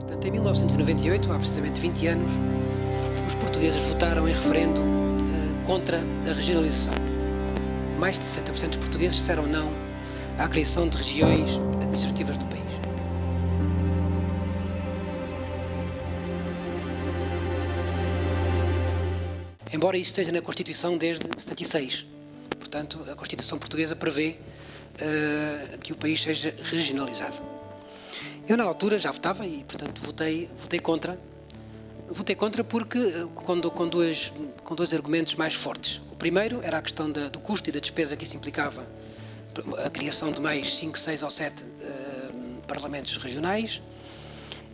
Portanto, em 1998, há precisamente 20 anos, os portugueses votaram em referendo contra a regionalização. Mais de 60% dos portugueses disseram não à criação de regiões administrativas do país. Embora isso esteja na Constituição desde 76. Portanto, a Constituição portuguesa prevê que o país seja regionalizado. Eu, na altura, já votava e, portanto, votei contra. Votei contra porque, com dois argumentos mais fortes. O primeiro era a questão do custo e da despesa que isso implicava, a criação de mais 5, 6 ou 7 parlamentos regionais,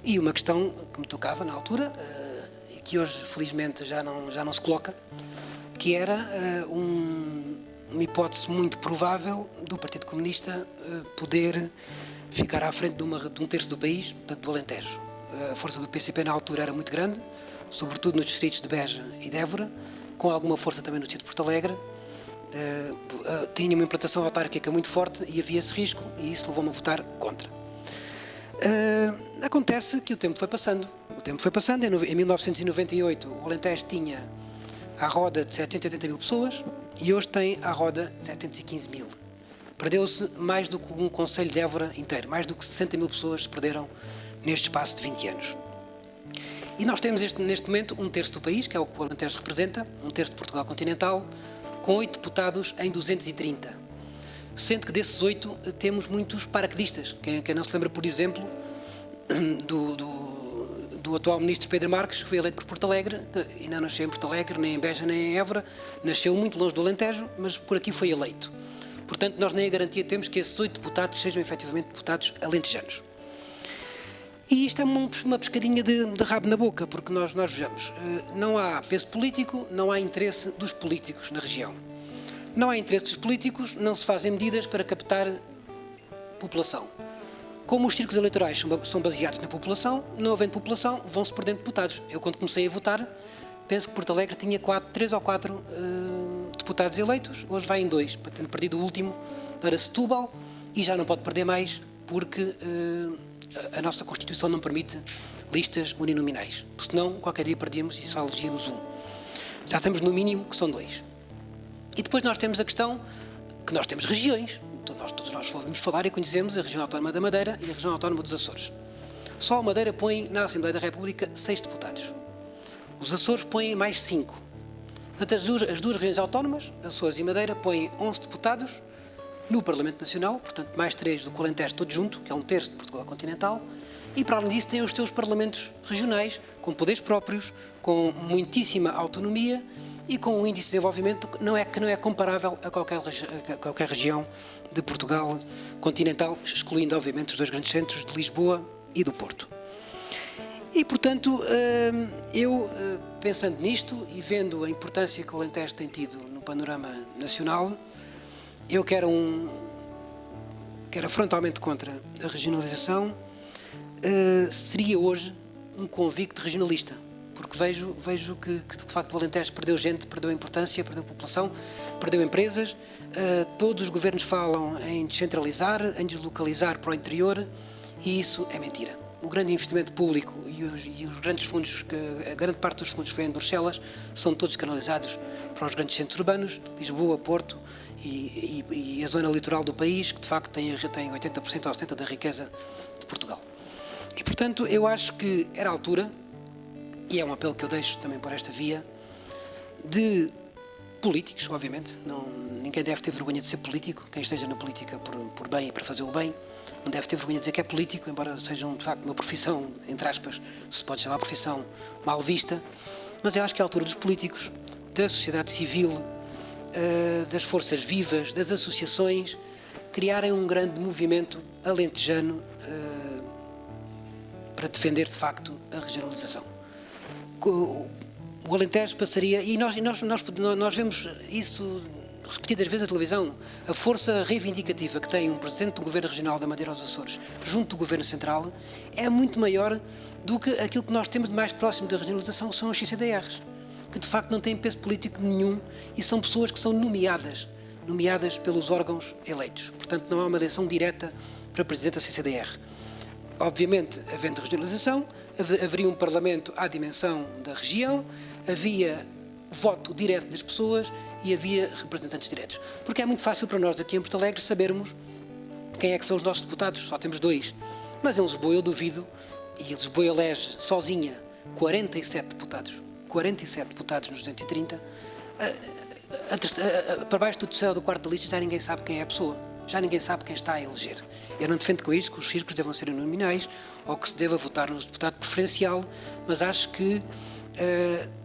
e uma questão que me tocava na altura, e que hoje, felizmente, já não se coloca, que era uma hipótese muito provável do Partido Comunista poder ficar à frente de um terço do país, portanto, do Alentejo. A força do PCP na altura era muito grande, sobretudo nos distritos de Beja e de Évora, com alguma força também no distrito de Porto Alegre. Tinha uma implantação autárquica muito forte e havia esse risco, e isso levou-me a votar contra. Acontece que o tempo foi passando. Em 1998 o Alentejo tinha à roda de 780 mil pessoas e hoje tem à roda de 715 mil. Perdeu-se mais do que um concelho de Évora inteiro, mais do que 60 mil pessoas se perderam neste espaço de 20 anos. E nós temos neste momento um terço do país, que é o que o Alentejo representa, um terço de Portugal continental, com 8 deputados em 230. Sendo que desses 8 temos muitos paraquedistas. Quem não se lembra, por exemplo, do atual ministro Pedro Marques, que foi eleito por Porto Alegre, e não nasceu em Porto Alegre, nem em Beja, nem em Évora, nasceu muito longe do Alentejo, mas por aqui foi eleito. Portanto, nós nem a garantia temos que esses 8 deputados sejam efetivamente deputados alentejanos. E isto é uma pescadinha de rabo na boca, porque nós vejamos, não há peso político, não há interesse dos políticos na região. Não há interesse dos políticos, não se fazem medidas para captar população. Como os círculos eleitorais são baseados na população, não havendo população, vão-se perdendo deputados. Eu, quando comecei a votar, penso que Porto Alegre tinha 3 ou 4 deputados eleitos, hoje vai em 2, tendo perdido o último para Setúbal, e já não pode perder mais, porque a nossa Constituição não permite listas uninominais, porque senão qualquer dia perdíamos e só elegíamos um. Já estamos no mínimo, que são 2. E depois nós temos a questão que nós temos regiões. Então todos nós ouvimos falar e conhecemos a região autónoma da Madeira e a região autónoma dos Açores. Só a Madeira põe na Assembleia da República 6 deputados. Os Açores põem mais 5. Portanto, as duas regiões autónomas, Açores e Madeira, põem 11 deputados no Parlamento Nacional, portanto mais 3 do que o Alentejo todo junto, que é um terço de Portugal continental, e para além disso têm os seus parlamentos regionais, com poderes próprios, com muitíssima autonomia e com um índice de desenvolvimento que não é comparável a qualquer região de Portugal continental, excluindo obviamente os 2 grandes centros de Lisboa e do Porto. E, portanto, eu, pensando nisto e vendo a importância que o Alentejo tem tido no panorama nacional, eu quero frontalmente contra a regionalização. Seria hoje um convicto regionalista, porque vejo que de facto o Alentejo perdeu gente, perdeu importância, perdeu população, perdeu empresas. Todos os governos falam em descentralizar, em deslocalizar para o interior, e isso é mentira. O grande investimento público e os grandes fundos, a grande parte dos fundos que vêm de Bruxelas, são todos canalizados para os grandes centros urbanos, Lisboa, Porto e a zona litoral do país, que de facto tem 80% ou 70% da riqueza de Portugal. E, portanto, eu acho que era a altura, e é um apelo que eu deixo também por esta via, de políticos, obviamente, ninguém deve ter vergonha de ser político, quem esteja na política por bem e para fazer o bem, não deve ter vergonha de dizer que é político, embora seja de facto uma profissão, entre aspas, se pode chamar profissão mal vista, mas eu acho que é a altura dos políticos, da sociedade civil, das forças vivas, das associações, criarem um grande movimento alentejano para defender de facto a regionalização. O Alentejo passaria, e nós vemos isso repetidas vezes na televisão, a força reivindicativa que tem um presidente do Governo Regional da Madeira aos Açores junto do Governo Central é muito maior do que aquilo que nós temos de mais próximo da regionalização, que são as CCDRs, que de facto não têm peso político nenhum e são pessoas que são nomeadas pelos órgãos eleitos. Portanto, não há uma eleição direta para presidente da CCDR. obviamente, havendo regionalização, haveria um Parlamento à dimensão da região, havia voto direto das pessoas e havia representantes diretos. Porque é muito fácil para nós aqui em Porto Alegre sabermos quem é que são os nossos deputados, só temos 2. Mas em Lisboa eu duvido, e Lisboa elege sozinha 47 deputados nos 230, para baixo do terceiro ou do quarto da lista já ninguém sabe quem é a pessoa, já ninguém sabe quem está a eleger. Eu não defendo com isto que os círculos devam ser nominais ou que se deva votar no deputado preferencial, mas acho que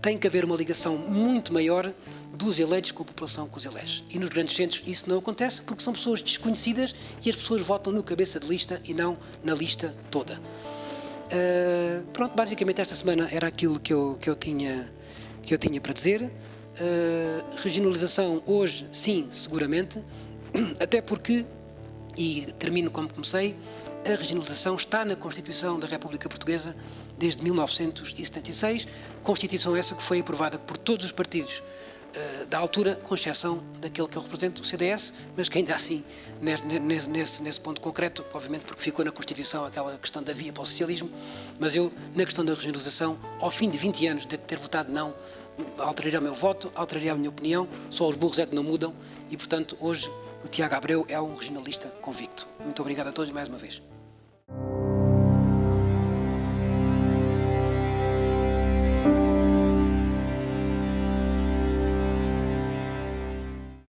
tem que haver uma ligação muito maior dos eleitos com a população que os elege. E nos grandes centros isso não acontece porque são pessoas desconhecidas e as pessoas votam no cabeça de lista e não na lista toda. Pronto, basicamente esta semana era aquilo que eu tinha para dizer. Regionalização hoje, sim, seguramente, até porque, e termino como comecei, a regionalização está na Constituição da República Portuguesa desde 1976, Constituição essa que foi aprovada por todos os partidos da altura, com exceção daquele que eu represento, o CDS, mas que ainda assim, nesse ponto concreto, obviamente porque ficou na Constituição aquela questão da via para o socialismo, mas eu, na questão da regionalização, ao fim de 20 anos de ter votado não, alteraria o meu voto, alteraria a minha opinião, só os burros é que não mudam e, portanto, hoje o Tiago Abreu é um regionalista convicto. Muito obrigado a todos mais uma vez.